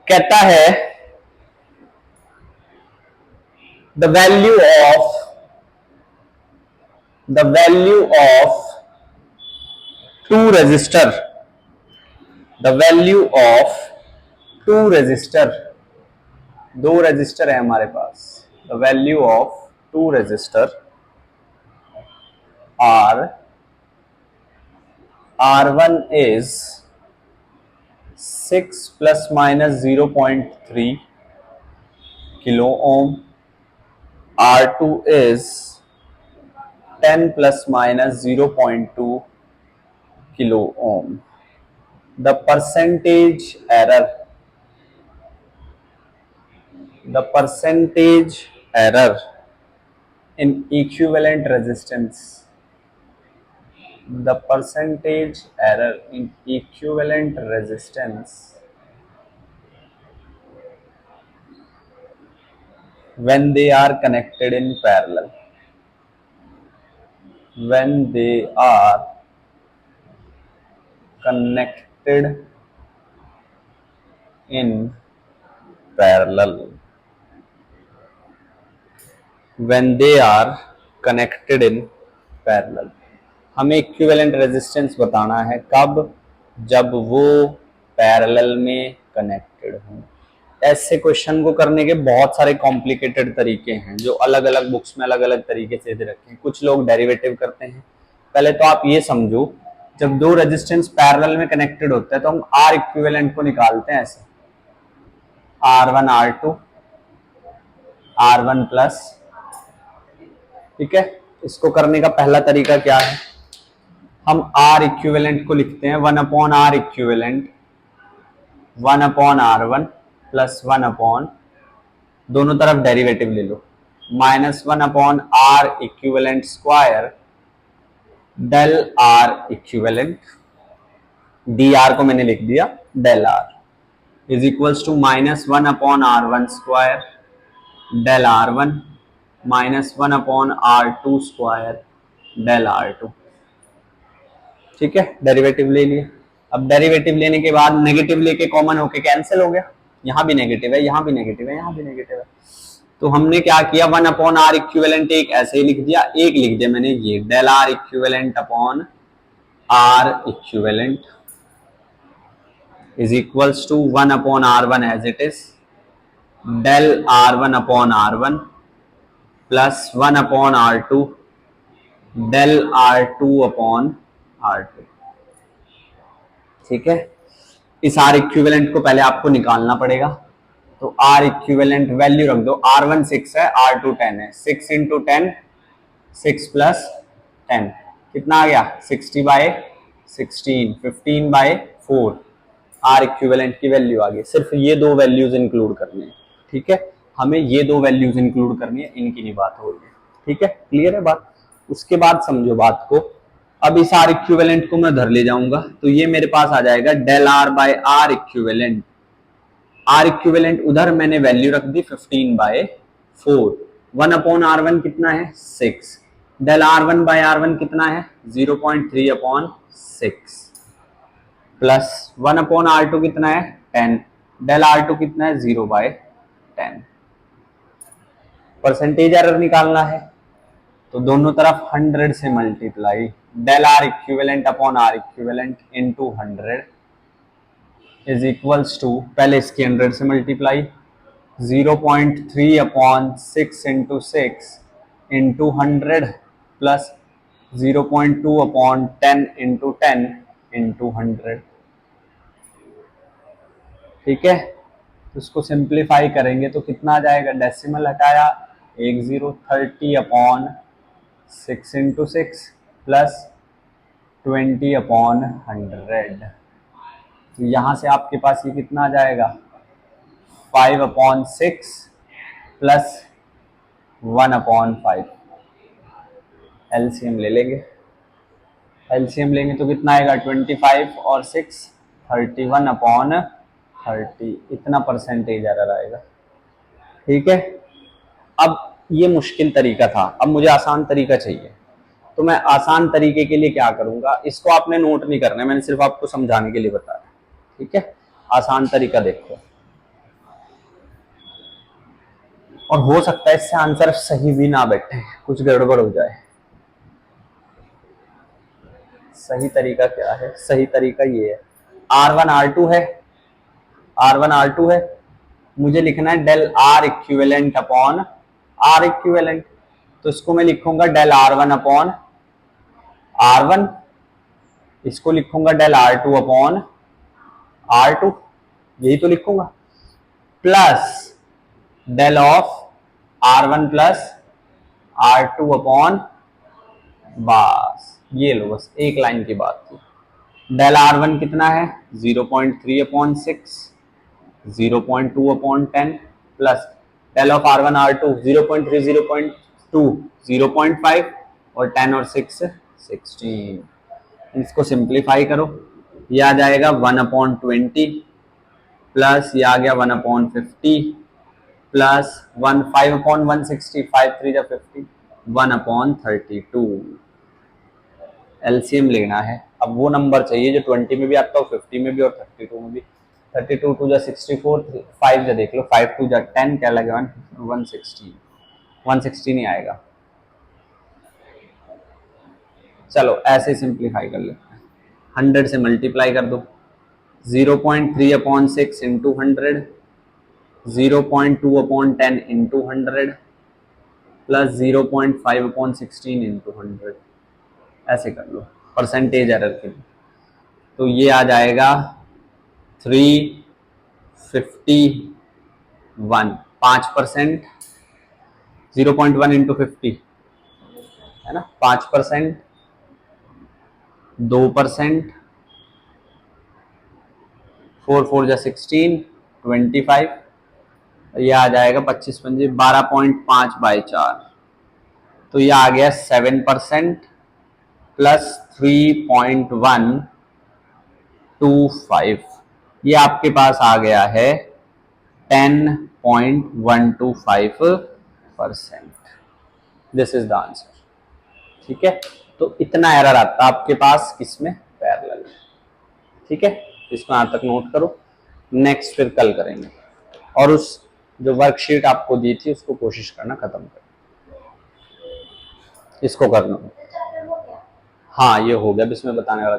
कहता है the value of two register the value of two register, दो register है हमारे पास। The value of two register are R1 is 6 plus minus 0.3 kilo ohm, R2 is 10 plus minus 0.2 kilo ohm. The percentage error in equivalent resistance, the percentage error in equivalent resistance when they are connected in parallel, when they are connected in parallel, when they are connected in parallel। हमें equivalent resistance बताना है कब, जब वो parallel में connected हों। ऐसे question को करने के बहुत सारे कॉम्प्लिकेटेड तरीके हैं जो अलग अलग बुक्स में अलग अलग तरीके से दे रखे हैं। कुछ लोग डेरिवेटिव करते हैं। पहले तो आप ये समझो, जब दो रेजिस्टेंस पैरेलल में कनेक्टेड होते हैं तो हम आर इक्विवेलेंट को निकालते हैं ऐसे, R1 R2 R1 प्लस। ठीक है, इसको करने का पहला तरीका क्या है, हम आर इक्विवेलेंट को लिखते हैं 1 upon R equivalent 1 upon R1 plus 1 upon, दोनों तरफ डेरिवेटिव ले लो, minus 1 upon R equivalent square del R equivalent, D R को मैंने लिख दिया del R, is equals to minus 1 upon R1 square del R1 minus 1 upon R2 square del R2। ठीक है, डेरिवेटिव ले लिए। अब डेरिवेटिव लेने के बाद नेगेटिव लेके कॉमन होके कैंसिल हो गया, यहां भी नेगेटिव है, यहां भी नेगेटिव है, यहां भी नेगेटिव है। तो हमने क्या किया, 1 अपॉन आर इक्विवेलेंट एक ऐसे ही लिख दिया, एक लिख दिया मैंने ये del R equivalent upon R equivalent is equals to 1 upon R1 as it is del R1 upon R1 plus 1 upon R2 del R2 upon R2। ठीक है, इस R इक्विवेलेंट को पहले आपको निकालना पड़ेगा। तो R इक्विवेलेंट वैल्यू रख दो, R1 6 है, R2 10 है, 6 इंटू 10 6 प्लस 10 कितना आ गया 60 बाय 16, 15 बाय 4 R इक्विवेलेंट की वैल्यू आ गई। सिर्फ ये दो वैल्यूज इंक्लूड करनी है। ठीक है, हमें ये दो वैल्यूज इंक्लूड करनी है, इनकी नहीं बात हो रही है। ठीक है, क्लियर है बात। उसके बाद समझो बात को, अब इस आर इक्विवेलेंट को मैं उधर ले जाऊंगा तो ये मेरे पास आ जाएगा del R by R equivalent. R equivalent उधर मैंने वैल्यू रख दी 15 बाय 4, 1 अपॉन R1 कितना है 6, डेल R1 बाय R1 कितना है 0.3 अपॉन 6 प्लस 1 अपॉन R2 कितना है 10, डेल R2 कितना है 0 बाय 10। परसेंटेज एरर निकालना है तो दोनों तरफ 100 से multiply, del R equivalent upon R equivalent into 100 is equals to, पहले इसके 100 से multiply, 0.3 upon 6 into 6 into 100 plus 0.2 upon 10 into 10 into 100। ठीक है, तो इसको सिंप्लीफाई करेंगे तो कितना आ जाएगा, डेसिमल हटाया 1 0, 30 अपॉन 6 इंटू 6 प्लस 20 अपॉन 100। तो यहां से आपके पास ये कितना आ जाएगा 5 अपॉन 6 प्लस 1 अपॉन 5। एलसीएम ले लेंगे, एलसीएम लेंगे तो कितना आएगा 25 और 6 31 अपॉन 30, इतना परसेंटेज एरर आएगा। ठीक है, अब ये मुश्किल तरीका था, अब मुझे आसान तरीका चाहिए। तो मैं आसान तरीके के लिए क्या करूंगा, इसको आपने नोट नहीं करना है, मैंने सिर्फ आपको समझाने के लिए बताया। ठीक है, आसान तरीका देखो, और हो सकता है इससे आंसर सही भी ना बैठे, कुछ गड़बड़ हो जाए। सही तरीका क्या है? सही तरीका ये है, R1 R2 है, R1 R2 है, मुझे लिखना है del R equivalent upon R equivalent. तो इसको मैं लिखूंगा डेल R1 अपॉन R1, इसको लिखूंगा डेल R2 अपॉन R2, यही तो लिखूंगा, plus del of R1 plus R2 upon, बस ये लो, बस एक लाइन की बात थी। डेल R1 कितना है? 0.3 upon 6, 0.2 upon 10, plus del of R1 R2 0.3 0.2 0.5 और 10 और 6 16। इसको सिंप्लीफाई करो, ये आ जाएगा 1/20 प्लस ये आ गया 1/50 प्लस 5/160, 5 3 जा 50, 1/32। एलसीएम लेना है। अब वो नंबर चाहिए जो 20 में भी आता हो, 50 में भी और 32 में भी। 32 2 जा 64, 5 जा देख लो, 5 2 जा 10, क्या लगेगा? 160, 160 नहीं आएगा। चलो ऐसे ही सिंप्लीफाई कर लेते हैं, 100 से मल्टीप्लाई कर दो, 0.3 upon 6 into 100, 0.2 upon 10 into 100 plus 0.5 upon 16 into 100, ऐसे कर लो परसेंटेज एरर के लिए। तो ये आ जाएगा 351, 5%, 0.1 इंटू 50 है ना, 5%, 2%, 4 4 जा 16, 25, ये आ जाएगा 25 पंजे 12.5/4, तो ये आ गया 7% प्लस 3.125, ये आपके पास आ गया है 10.125%। This is the answer. ठीक है, तो इतना एरर आता है आपके पास किसमें? पैरेलल। ठीक है, इसको यहां तक नोट करो, नेक्स्ट फिर कल करेंगे। और उस जो वर्कशीट आपको दी थी उसको कोशिश करना खत्म कर, इसको करना। हाँ ये हो गया, अब इसमें बताने वाला